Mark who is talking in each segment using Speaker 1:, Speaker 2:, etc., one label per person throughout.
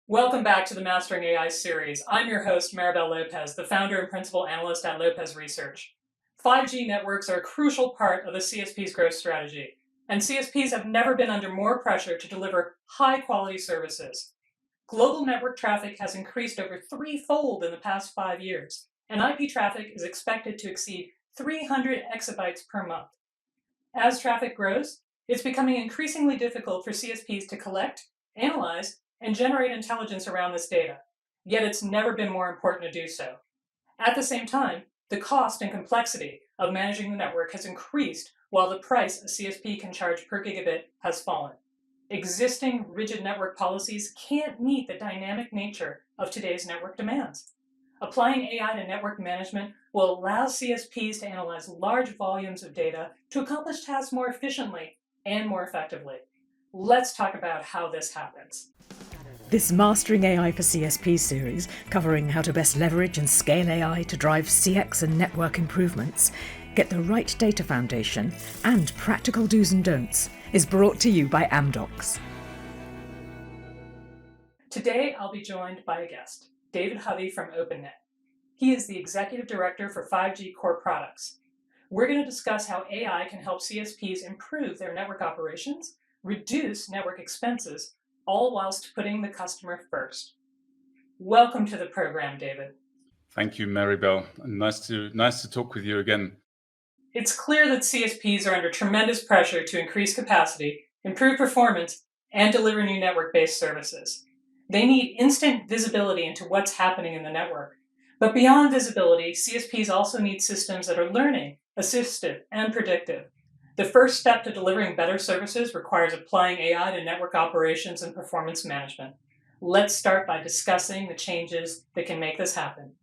Speaker 1: Welcome back to the Mastering AI series. I'm your host, Maribel Lopez, the founder and principal analyst at Lopez Research. 5G networks are a crucial part of the CSP's growth strategy, and CSPs have never been under more pressure to deliver high-quality services. Global network traffic has increased over threefold in the past 5 years, and IP traffic is expected to exceed 300 exabytes per month. As traffic grows, it's becoming increasingly difficult for CSPs to collect, analyze, and generate intelligence around this data, yet it's never been more important to do so. At the same time, the cost and complexity of managing the network has increased while the price a CSP can charge per gigabit has fallen. Existing rigid network policies can't meet the dynamic nature of today's network demands. Applying AI to network management will allow CSPs to analyze large volumes of data to accomplish tasks more efficiently and more effectively. Let's talk about how this happens.
Speaker 2: This Mastering AI for CSP series, covering how to best leverage and scale AI to drive CX and network improvements, get the right data foundation, and practical do's and don'ts, is brought to you by Amdocs.
Speaker 1: Today, I'll be joined by a guest, David Hovey from Openet. He is the Executive Director for 5G Core Products. We're going to discuss how AI can help CSPs improve their network operations, reduce network expenses, all whilst putting the customer first. Welcome to the program, David.
Speaker 3: Thank you, Maribel. Nice to talk with you again.
Speaker 1: It's clear that CSPs are under tremendous pressure to increase capacity, improve performance, and deliver new network-based services. They need instant visibility into what's happening in the network. But beyond visibility, CSPs also need systems that are learning, assistive, and predictive. The first step to delivering better services requires applying AI to network operations and performance management. Let's start by discussing the changes that can make this happen.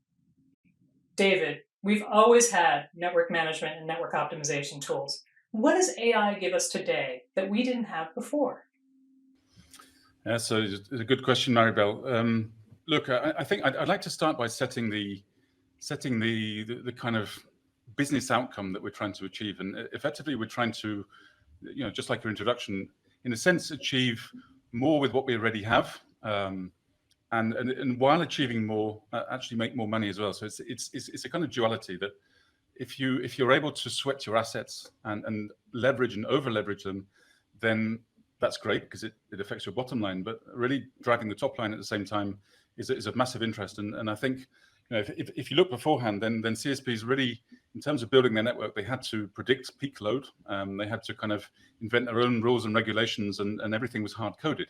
Speaker 1: David, we've always had network management and network optimization tools. What does AI give us today that we didn't have before?
Speaker 3: Yeah, so it's a good question, Maribel. Look, I think I'd like to start by setting the kind of business outcome that we're trying to achieve, and effectively we're trying to, just like your introduction, in a sense, achieve more with what we already have, and while achieving more, actually make more money as well. So it's a kind of duality that if you're able to sweat your assets and leverage and over leverage them, then that's great because it affects your bottom line. But really driving the top line at the same time is of massive interest. And I think, if you look beforehand, then CSPs really, in terms of building their network, they had to predict peak load. They had to kind of invent their own rules and regulations, and everything was hard coded.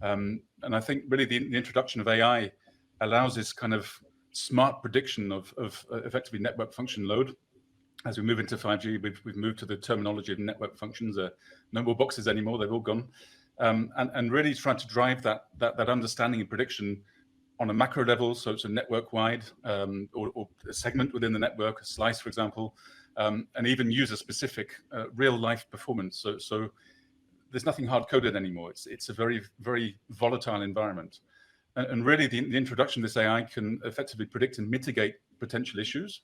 Speaker 3: And I think really the introduction of AI allows this kind of smart prediction of effectively network function load. As we move into 5G, we've moved to the terminology of network functions. No more boxes anymore; they've all gone. And really trying to drive that understanding and prediction on a macro level, so it's a network-wide or a segment within the network, a slice, for example, and even user-specific real-life performance. So there's nothing hard-coded anymore. It's a very, very volatile environment. And really, the introduction of this AI can effectively predict and mitigate potential issues,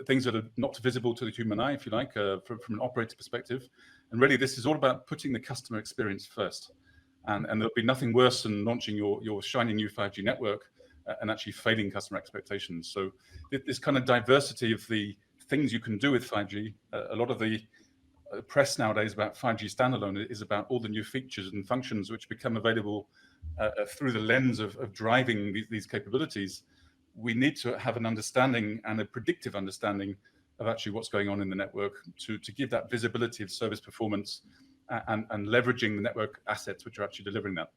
Speaker 3: things that are not visible to the human eye, if you like, from an operator perspective. And really, this is all about putting the customer experience first. And there'll be nothing worse than launching your shiny new 5G network and actually failing customer expectations. So this kind of diversity of the things you can do with 5G, a lot of the press nowadays about 5G standalone is about all the new features and functions which become available through the lens of driving these capabilities. We need to have an understanding and a predictive understanding of actually what's going on in the network to give that visibility of service performance and leveraging the network assets which are actually delivering that.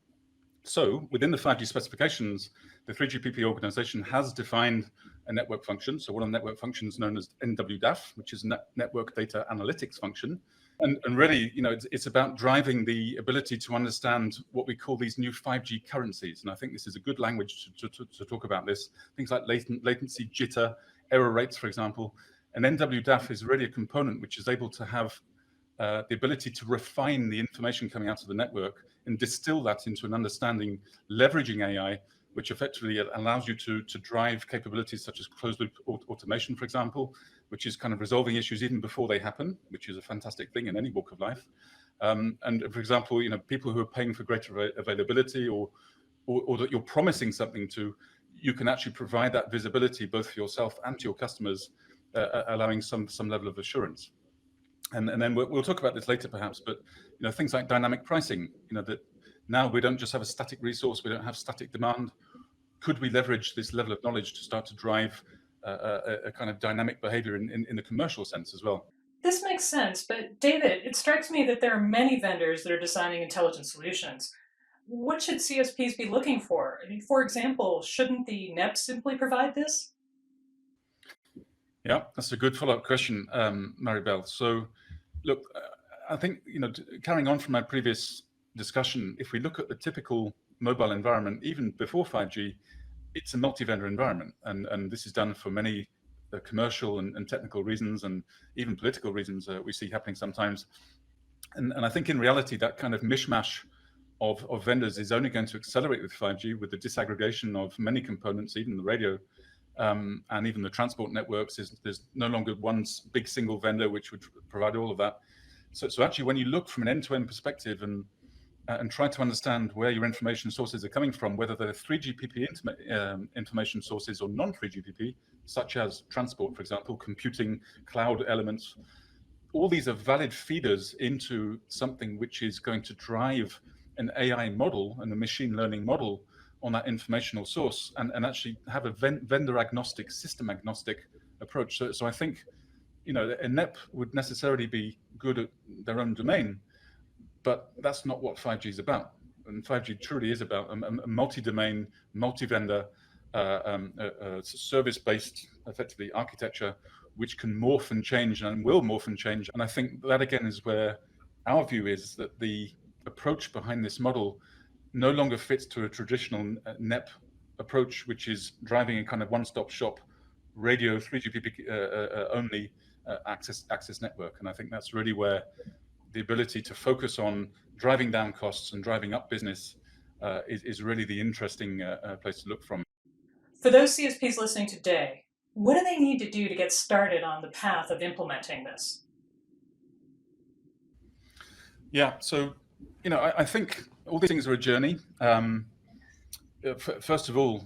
Speaker 3: So within the 5G specifications, the 3GPP organization has defined a network function. So one of the network functions known as NWDAF, which is Network Data Analytics function. And really, it's about driving the ability to understand what we call these new 5G currencies. And I think this is a good language to talk about this. Things like latency, jitter, error rates, for example. And NWDAF is really a component which is able to have the ability to refine the information coming out of the network and distill that into an understanding, leveraging AI, which effectively allows you to drive capabilities such as closed loop automation, for example, which is kind of resolving issues even before they happen, which is a fantastic thing in any walk of life. And for example, people who are paying for greater availability or or that you're promising something to, you can actually provide that visibility both for yourself and to your customers, allowing some level of assurance. And then we'll talk about this later perhaps, but things like dynamic pricing, that now we don't just have a static resource, we don't have static demand. Could we leverage this level of knowledge to start to drive a kind of dynamic behavior in the commercial sense as well?
Speaker 1: This makes sense, but David, it strikes me that there are many vendors that are designing intelligent solutions. What should CSPs be looking for? I mean, for example, shouldn't the NEP simply provide this?
Speaker 3: Yeah, that's a good follow-up question, Maribel. So, look, I think, carrying on from my previous discussion, if we look at the typical mobile environment, even before 5G, it's a multi-vendor environment. And this is done for many commercial and technical reasons, and even political reasons we see happening sometimes. And I think in reality, that kind of mishmash of vendors is only going to accelerate with 5G, with the disaggregation of many components, even the radio, and even the transport networks. There's no longer one big single vendor which would provide all of that. So actually, when you look from an end-to-end perspective and try to understand where your information sources are coming from, whether they're 3GPP information sources or non-3GPP, such as transport, for example, computing, cloud elements, all these are valid feeders into something which is going to drive an AI model and a machine learning model on that informational source, and actually have a vendor agnostic, system agnostic approach. So I think, a NEP would necessarily be good at their own domain, but that's not what 5G is about. And 5G truly is about a multi-domain, multi-vendor, service-based, effectively, architecture, which can morph and change and will morph and change. And I think that, again, is where our view is that the approach behind this model no longer fits to a traditional NEP approach, which is driving a kind of one-stop shop, radio 3GPP only access network. And I think that's really where the ability to focus on driving down costs and driving up business is really the interesting place to look from.
Speaker 1: For those CSPs listening today, what do they need to do to get started on the path of implementing this?
Speaker 3: Yeah, so I think all these things are a journey. First of all,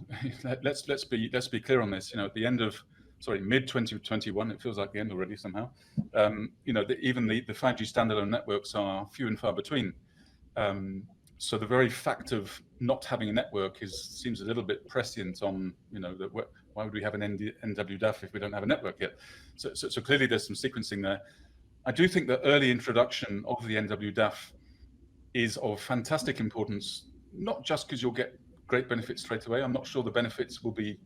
Speaker 3: let's be clear on this. At the end of mid 2021, it feels like the end already somehow. Even the 5G standalone networks are few and far between. So the very fact of not having a network seems a little bit prescient on why would we have an NWDAF if we don't have a network yet? So clearly there's some sequencing there. I do think the early introduction of the NWDAF is of fantastic importance, not just because you'll get great benefits straight away. I'm not sure the benefits will be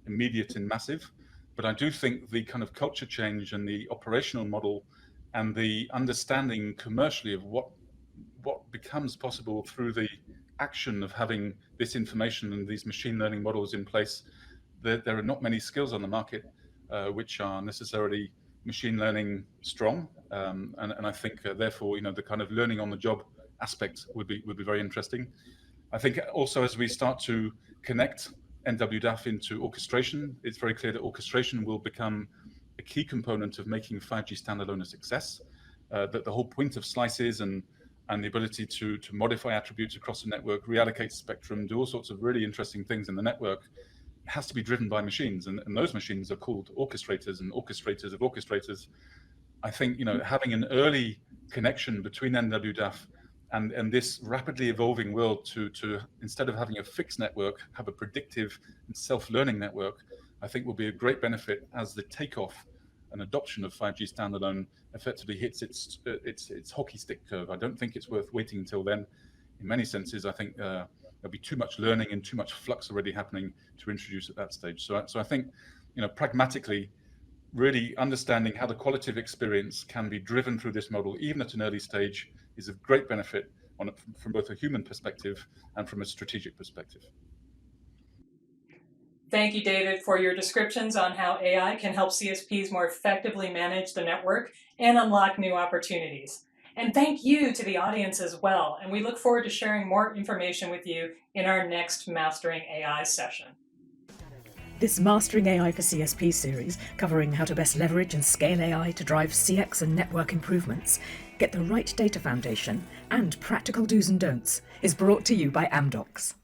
Speaker 3: immediate and massive, but I do think the kind of culture change and the operational model and the understanding commercially of what becomes possible through the action of having this information and these machine learning models in place, there are not many skills on the market which are necessarily machine learning strong, and I think therefore the kind of learning on the job aspect would be very interesting. I think also as we start to connect NWDAF into orchestration, it's very clear that orchestration will become a key component of making 5G standalone a success. That the whole point of slices and the ability to modify attributes across the network, reallocate spectrum, do all sorts of really interesting things in the network, has to be driven by machines, and those machines are called orchestrators and orchestrators of orchestrators. I think having an early connection between NWDAF and this rapidly evolving world to instead of having a fixed network, have a predictive and self-learning network, I think will be a great benefit as the takeoff and adoption of 5G standalone effectively hits its hockey stick curve. I don't think it's worth waiting until then. In many senses, I think there'll be too much learning and too much flux already happening to introduce at that stage. So I think, pragmatically, really understanding how the quality of experience can be driven through this model, even at an early stage, is of great benefit from both a human perspective and from a strategic perspective.
Speaker 1: Thank you, David, for your descriptions on how AI can help CSPs more effectively manage the network and unlock new opportunities. And thank you to the audience as well. And we look forward to sharing more information with you in our next Mastering AI session.
Speaker 2: This Mastering AI for CSP series, covering how to best leverage and scale AI to drive CX and network improvements, get the right data foundation, and practical do's and don'ts, is brought to you by Amdocs.